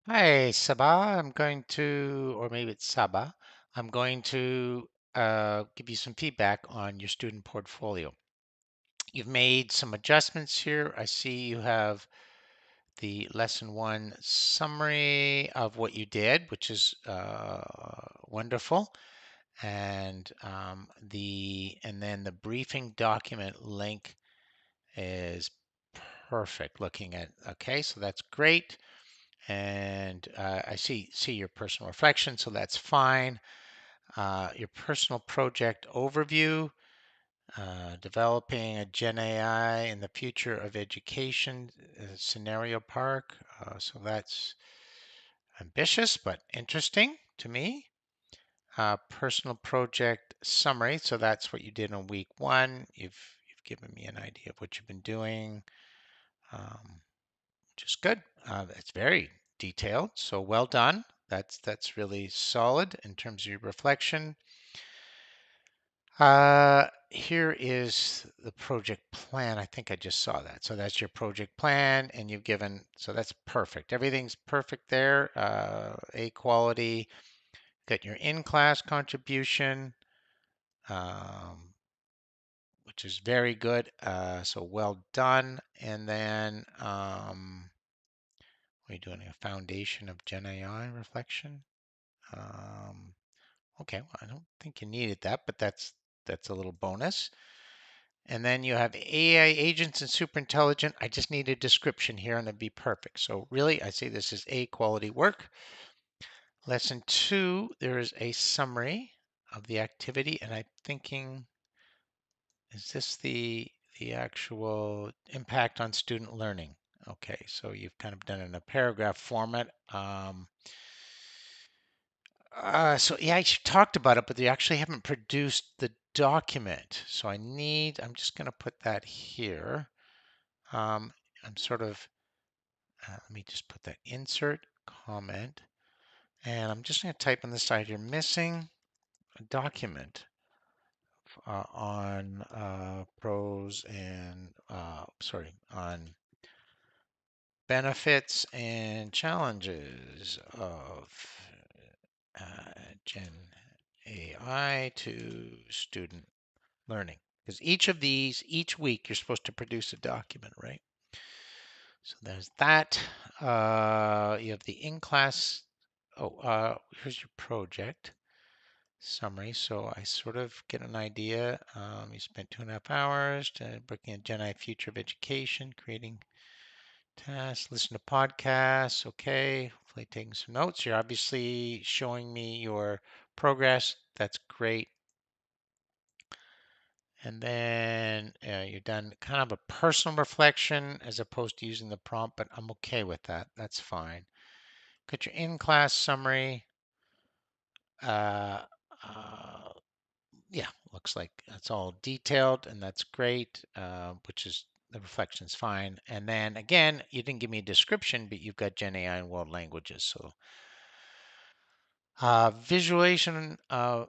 Hi, Sabah. I'm going to, or maybe it's Sabah. I'm going to give you some feedback on your student portfolio. You've made some adjustments here. I see you have the lesson one summary of what you did, which is wonderful, and then the briefing document link is perfect. Looking at okay, so that's great. And I see your personal reflection, so that's fine. Your personal project overview, developing a Gen AI in the future of education scenario park. So that's ambitious but interesting to me. Personal project summary. So that's what you did on week one. You've given me an idea of what you've been doing. Which is good. It's very detailed, so well done. That's really solid in terms of your reflection. Here is the project plan. I think I just saw that. So that's your project plan, and you've given, so that's perfect. Everything's perfect there. A quality. Got your in-class contribution, um, which is very good. So well done. And then we're doing a foundation of Gen AI reflection. Um, okay, well, I don't think you needed that, but that's a little bonus. And then you have AI agents and super intelligent. I just need a description here and it'd be perfect. So really, I say this is A quality work. Lesson two, there is a summary of the activity, and I'm thinking, is this the actual impact on student learning? Okay, so you've kind of done it in a paragraph format. So yeah, I talked about it, but they actually haven't produced the document. So I'm just going to put that here. Um, I'm sort of, let me just put that insert comment. And I'm just going to type on the side here, missing a document on pros and, on benefits and challenges of Gen AI to student learning. Because each week, you're supposed to produce a document, right? So there's that. You have the in-class. Oh, here's your project summary. So I sort of get an idea. You spent 2.5 hours looking at Gen I future of education, creating tasks, listen to podcasts. Okay, hopefully taking some notes. You're obviously showing me your progress. That's great. And then you're done kind of a personal reflection as opposed to using the prompt, but I'm okay with that. That's fine. Got your in-class summary. Uh, uh, yeah, looks like that's all detailed and that's great, which is the reflection's fine. And then again, you didn't give me a description, but you've got Gen AI and world languages. So visualization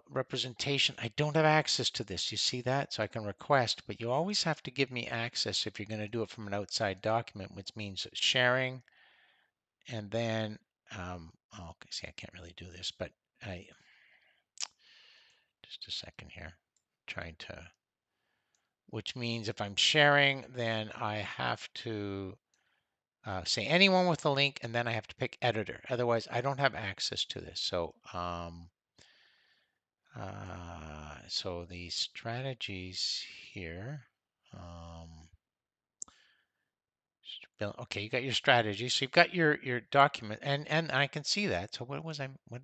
representation, I don't have access to this. You see that? So I can request, but you always have to give me access if you're going to do it from an outside document, which means sharing. And then, oh, okay, see, I can't really do this, but just a second here, trying to, which means if I'm sharing, then I have to say anyone with a link, and then I have to pick editor. Otherwise, I don't have access to this. So the strategies here. Um, okay, you got your strategy. So you've got your document, and I can see that. So what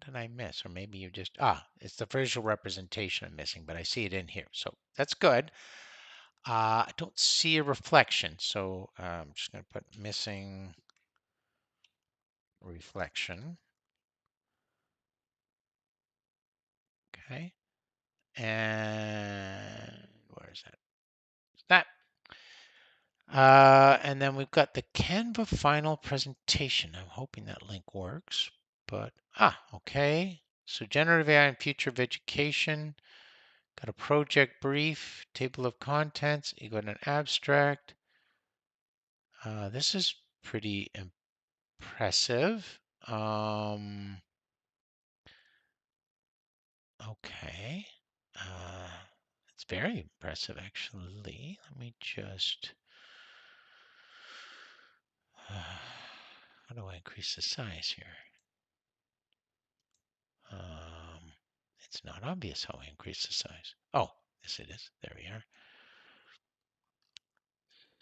did I miss? Or maybe you just it's the visual representation I'm missing, but I see it in here. So that's good. I don't see a reflection, so I'm just going to put missing reflection. Okay, and where is that? That. And then we've got the Canva final presentation. I'm hoping that link works, but okay. So generative AI and future of education. Got a project brief, table of contents. You got an abstract. This is pretty impressive. Okay. Uh, it's very impressive, actually. Let me just. How do I increase the size here? Um, it's not obvious how I increase the size. Oh, yes, it is. There we are.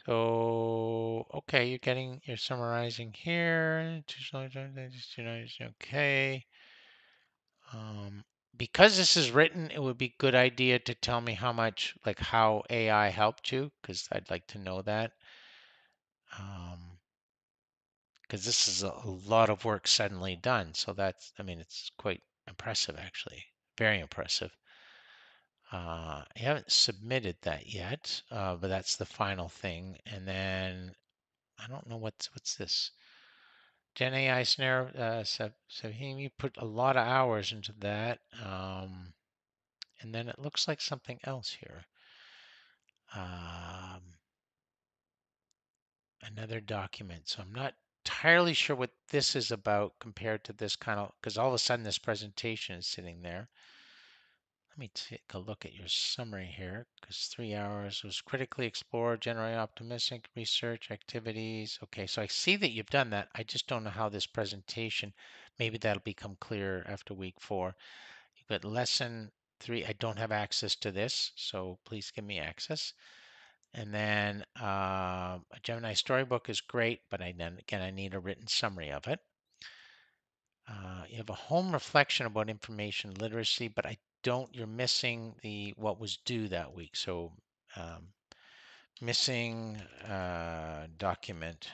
So, okay, you're summarizing here. Okay. Um, because this is written, it would be a good idea to tell me how much, like how AI helped you, because I'd like to know that. Because this is a lot of work suddenly done. So that's, I mean, it's quite impressive, actually. Very impressive. I haven't submitted that yet, but that's the final thing. And then I don't know what's this. Gen AI snare, Savhim, you put a lot of hours into that. And then it looks like something else here. Um, Another document. So I'm not entirely sure what this is about compared to this kind of, because all of a sudden this presentation is sitting there. Let me take a look at your summary here, because 3 hours was critically explored, generate optimistic research activities. Okay, so I see that you've done that. I just don't know how this presentation, maybe that'll become clearer after week 4. You've got lesson 3. I don't have access to this, so please give me access. And then a Gemini storybook is great, but again, I need a written summary of it. You have a home reflection about information literacy, but you're missing the what was due that week. So um, missing document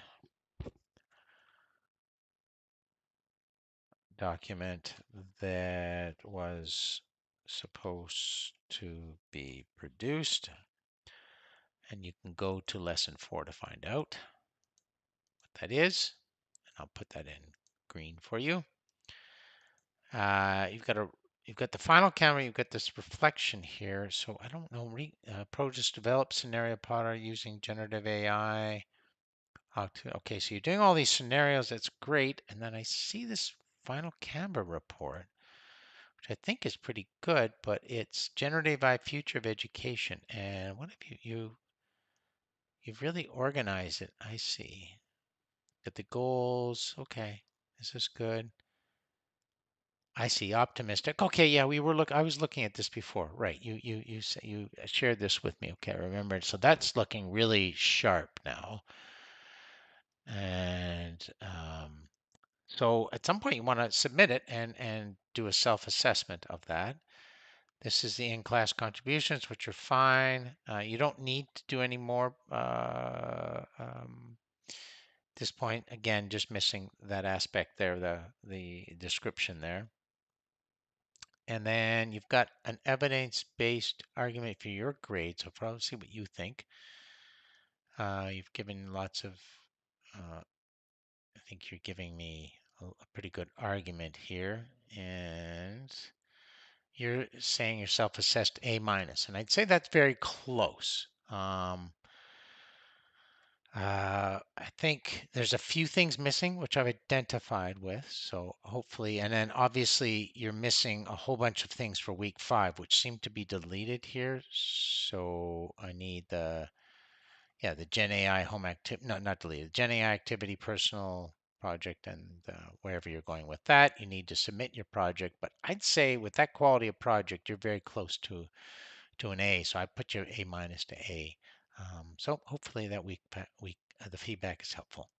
that was supposed to be produced. And you can go to lesson 4 to find out what that is. And I'll put that in green for you. You've got the final camera. You've got this reflection here. So I don't know. Pro just developed scenario plotter using generative AI. Okay, so you're doing all these scenarios. That's great. And then I see this final Canva report, which I think is pretty good, but it's generative AI future of education. And what have you've really organized it. I see. Got the goals. Okay, this is good. I see. Optimistic. Okay, yeah, I was looking at this before. Right. You shared this with me. Okay, I remember. So that's looking really sharp now. And so at some point you want to submit it and do a self-assessment of that. This is the in-class contributions, which are fine. You don't need to do any more. This point, again, just missing that aspect there, the description there. And then you've got an evidence-based argument for your grade. So probably see what you think. You've given lots of, I think you're giving me a pretty good argument here. And you're saying you're self-assessed A minus. And I'd say that's very close. I think there's a few things missing, which I've identified with. So hopefully, and then obviously you're missing a whole bunch of things for week 5, which seem to be deleted here. So I need the Gen AI home activity, no, not deleted, Gen AI activity personal project, and wherever you're going with that, you need to submit your project. But I'd say with that quality of project, you're very close to an A. So I put you A minus to A. So hopefully that week the feedback is helpful.